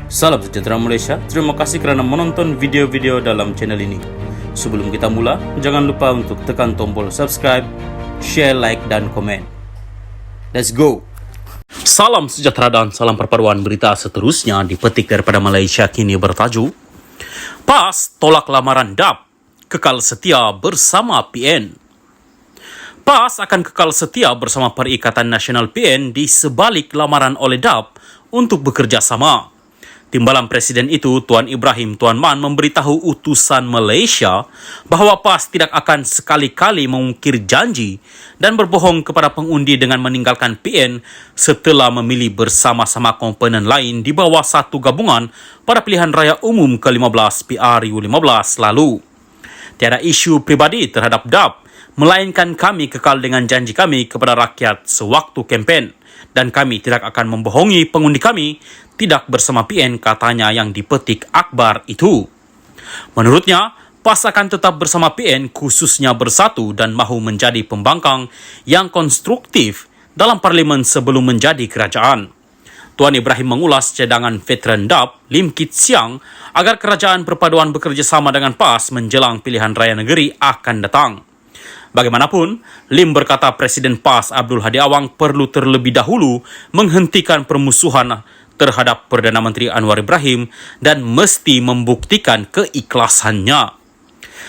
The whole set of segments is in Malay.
Salam sejahtera Malaysia, terima kasih kerana menonton video-video dalam channel ini. Sebelum kita mula, jangan lupa untuk tekan tombol subscribe, share, like dan komen. Let's go! Salam sejahtera dan salam perpaduan. Berita seterusnya dipetik daripada Malaysia kini bertajuk PAS tolak lamaran DAP, kekal setia bersama PN. PAS akan kekal setia bersama Perikatan Nasional PN di sebalik lamaran oleh DAP untuk bekerja sama. Timbalan Presiden itu, Tuan Ibrahim Tuan Man, memberitahu utusan Malaysia bahawa PAS tidak akan sekali-kali mengukir janji dan berbohong kepada pengundi dengan meninggalkan PN setelah memilih bersama-sama komponen lain di bawah satu gabungan pada pilihan raya umum ke-15 PRU15 lalu. Tiada isu pribadi terhadap DAP, melainkan kami kekal dengan janji kami kepada rakyat sewaktu kempen dan kami tidak akan membohongi pengundi kami tidak bersama PN, katanya yang dipetik akhbar itu. Menurutnya, PAS akan tetap bersama PN khususnya bersatu dan mahu menjadi pembangkang yang konstruktif dalam parlimen sebelum menjadi kerajaan. Tuan Ibrahim mengulas cadangan veteran DAP Lim Kit Siang agar kerajaan perpaduan bekerjasama dengan PAS menjelang pilihan raya negeri akan datang. Bagaimanapun, Lim berkata Presiden PAS Abdul Hadi Awang perlu terlebih dahulu menghentikan permusuhan terhadap Perdana Menteri Anwar Ibrahim dan mesti membuktikan keikhlasannya.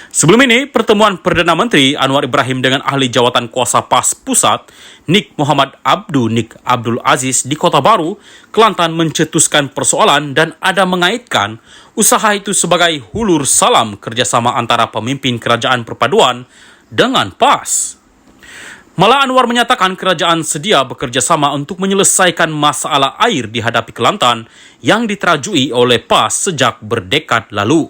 Sebelum ini, pertemuan Perdana Menteri Anwar Ibrahim dengan ahli jawatan kuasa PAS Pusat, Nik Muhammad Nik Abdul Aziz di Kota Baru, Kelantan mencetuskan persoalan dan ada mengaitkan usaha itu sebagai hulur salam kerjasama antara pemimpin kerajaan perpaduan dengan PAS. Malah Anwar menyatakan kerajaan sedia bekerjasama untuk menyelesaikan masalah air dihadapi Kelantan yang diterajui oleh PAS sejak berdekad lalu.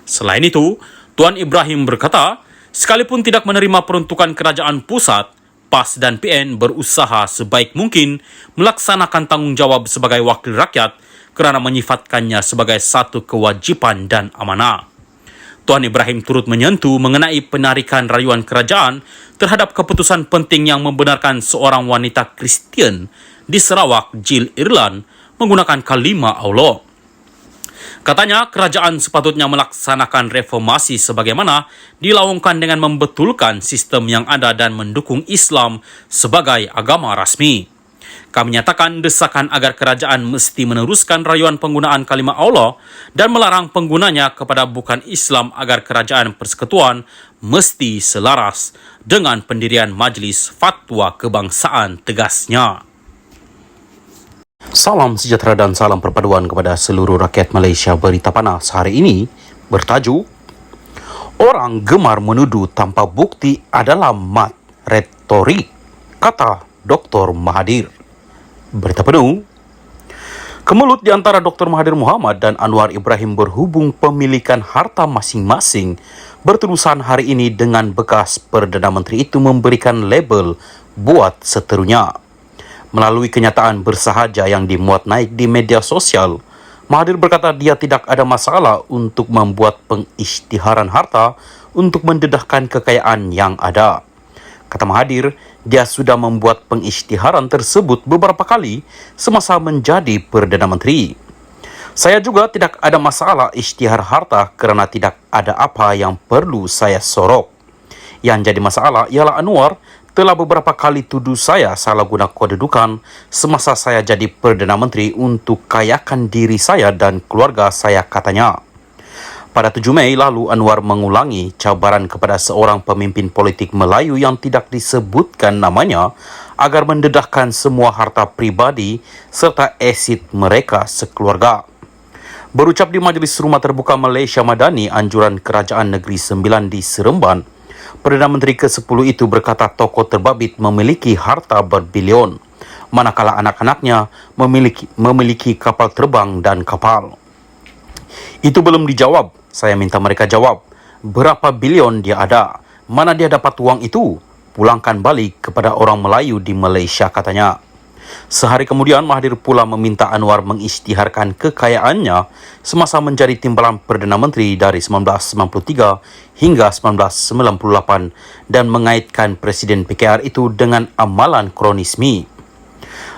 Selain itu, Tuan Ibrahim berkata, sekalipun tidak menerima peruntukan kerajaan pusat, PAS dan PN berusaha sebaik mungkin melaksanakan tanggungjawab sebagai wakil rakyat kerana menyifatkannya sebagai satu kewajipan dan amanah. Tuan Ibrahim turut menyentuh mengenai penarikan rayuan kerajaan terhadap keputusan penting yang membenarkan seorang wanita Kristian di Sarawak, Jill Ireland, menggunakan kalimah Allah. Katanya, kerajaan sepatutnya melaksanakan reformasi sebagaimana dilaungkan dengan membetulkan sistem yang ada dan mendukung Islam sebagai agama rasmi. Kami nyatakan desakan agar kerajaan mesti meneruskan rayuan penggunaan kalimah Allah dan melarang penggunanya kepada bukan Islam agar kerajaan persekutuan mesti selaras dengan pendirian Majlis Fatwa Kebangsaan, tegasnya. Salam sejahtera dan salam perpaduan kepada seluruh rakyat Malaysia. Berita panas hari ini bertajuk Orang gemar menuduh tanpa bukti adalah mat retorik, kata Dr. Mahathir. Berita penuh. Kemelut di antara Dr. Mahathir Mohamad dan Anwar Ibrahim berhubung pemilikan harta masing-masing berterusan hari ini dengan bekas Perdana Menteri itu memberikan label buat seterunya. Melalui kenyataan bersahaja yang dimuat naik di media sosial, Mahathir berkata dia tidak ada masalah untuk membuat pengisytiharan harta untuk mendedahkan kekayaan yang ada. Kata Mahathir, dia sudah membuat pengisytiharan tersebut beberapa kali semasa menjadi Perdana Menteri. Saya juga tidak ada masalah isytihar harta kerana tidak ada apa yang perlu saya sorok. Yang jadi masalah ialah Anwar telah beberapa kali tuduh saya salah guna kedudukan semasa saya jadi Perdana Menteri untuk kayakan diri saya dan keluarga saya, katanya. Pada 7 Mei lalu, Anwar mengulangi cabaran kepada seorang pemimpin politik Melayu yang tidak disebutkan namanya agar mendedahkan semua harta pribadi serta aset mereka sekeluarga. Berucap di Majlis Rumah Terbuka Malaysia Madani, anjuran Kerajaan Negeri Sembilan di Seremban, Perdana Menteri ke-10 itu berkata tokoh terbabit memiliki harta berbilion, manakala anak-anaknya memiliki kapal terbang dan kapal. Itu belum dijawab. Saya minta mereka jawab, berapa bilion dia ada? Mana dia dapat uang itu? Pulangkan balik kepada orang Melayu di Malaysia, katanya. Sehari kemudian, Mahathir pula meminta Anwar mengisytiharkan kekayaannya semasa menjadi timbalan Perdana Menteri dari 1993 hingga 1998 dan mengaitkan Presiden PKR itu dengan amalan kronisme.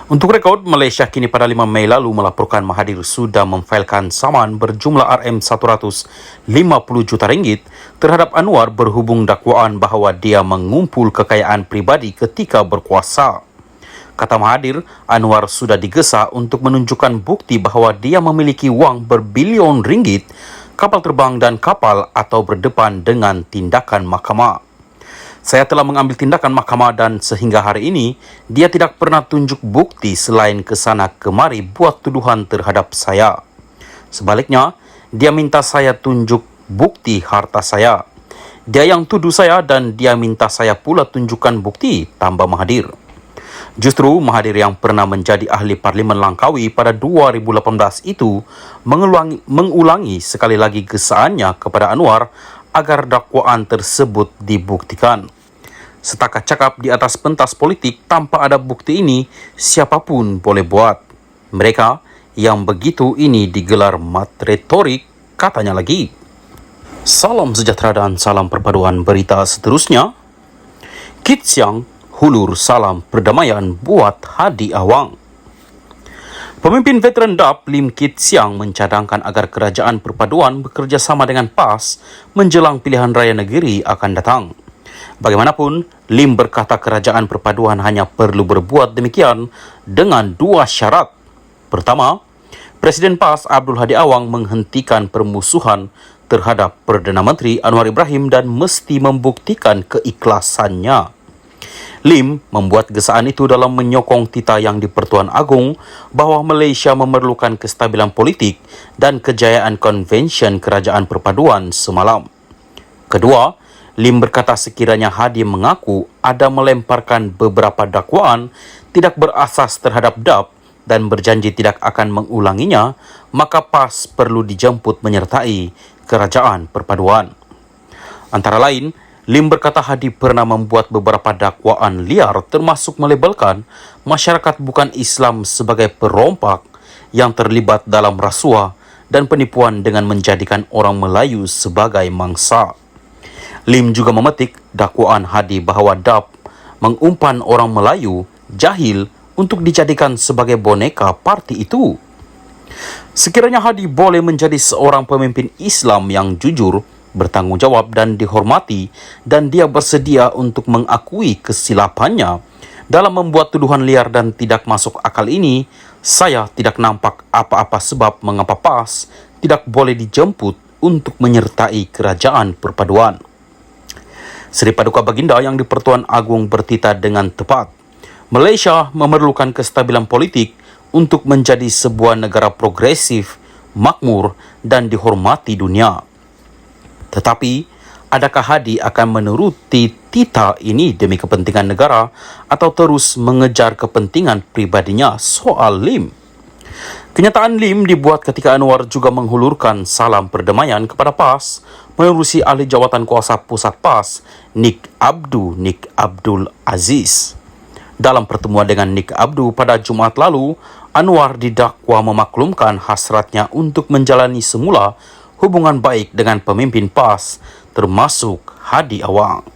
Untuk rekod, Malaysia kini pada 5 Mei lalu melaporkan Mahathir sudah memfailkan saman berjumlah RM150 juta ringgit terhadap Anwar berhubung dakwaan bahawa dia mengumpul kekayaan pribadi ketika berkuasa. Kata Mahathir, Anwar sudah digesa untuk menunjukkan bukti bahawa dia memiliki wang berbilion ringgit, kapal terbang dan kapal atau berdepan dengan tindakan mahkamah. Saya telah mengambil tindakan mahkamah dan sehingga hari ini, dia tidak pernah tunjuk bukti selain kesana kemari buat tuduhan terhadap saya. Sebaliknya, dia minta saya tunjuk bukti harta saya. Dia yang tuduh saya dan dia minta saya pula tunjukkan bukti, tambah Mahathir. Justru Mahathir yang pernah menjadi ahli Parlimen Langkawi pada 2018 itu mengulangi sekali lagi gesaannya kepada Anwar agar dakwaan tersebut dibuktikan. Setakat cakap di atas pentas politik tanpa ada bukti ini, siapapun boleh buat. Mereka yang begitu ini digelar mat retorik, katanya lagi. Salam sejahtera dan salam perpaduan berita seterusnya. Kit Siang hulur salam perdamaian buat Hadi Awang. Pemimpin veteran DAP Lim Kit Siang mencadangkan agar kerajaan perpaduan bekerjasama dengan PAS menjelang pilihan raya negeri akan datang. Bagaimanapun, Lim berkata kerajaan perpaduan hanya perlu berbuat demikian dengan dua syarat. Pertama, Presiden PAS Abdul Hadi Awang menghentikan permusuhan terhadap Perdana Menteri Anwar Ibrahim dan mesti membuktikan keikhlasannya. Lim membuat gesaan itu dalam menyokong tita yang di Pertuan Agong bahawa Malaysia memerlukan kestabilan politik dan kejayaan konvensyen kerajaan perpaduan semalam. Kedua, Lim berkata sekiranya Hadi mengaku ada melemparkan beberapa dakwaan tidak berasas terhadap DAP dan berjanji tidak akan mengulanginya, maka PAS perlu dijemput menyertai kerajaan perpaduan. Antara lain, Lim berkata Hadi pernah membuat beberapa dakwaan liar termasuk melabelkan masyarakat bukan Islam sebagai perompak yang terlibat dalam rasuah dan penipuan dengan menjadikan orang Melayu sebagai mangsa. Lim juga memetik dakwaan Hadi bahawa DAP mengumpan orang Melayu jahil untuk dijadikan sebagai boneka parti itu. Sekiranya Hadi boleh menjadi seorang pemimpin Islam yang jujur, bertanggungjawab dan dihormati, dan dia bersedia untuk mengakui kesilapannya dalam membuat tuduhan liar dan tidak masuk akal ini, saya tidak nampak apa-apa sebab mengapa PAS tidak boleh dijemput untuk menyertai kerajaan perpaduan. Sri Paduka Baginda yang di Pertuan Agong bertita dengan tepat. Malaysia memerlukan kestabilan politik untuk menjadi sebuah negara progresif, makmur dan dihormati dunia. Tetapi, adakah Hadi akan menuruti tita ini demi kepentingan negara atau terus mengejar kepentingan pribadinya soal Lim? Kenyataan Lim dibuat ketika Anwar juga menghulurkan salam perdamaian kepada PAS menerusi ahli jawatan kuasa pusat PAS, Nik Abdul Aziz. Dalam pertemuan dengan Nik Abdul pada Jumaat lalu, Anwar didakwa memaklumkan hasratnya untuk menjalani semula hubungan baik dengan pemimpin PAS termasuk Hadi Awang.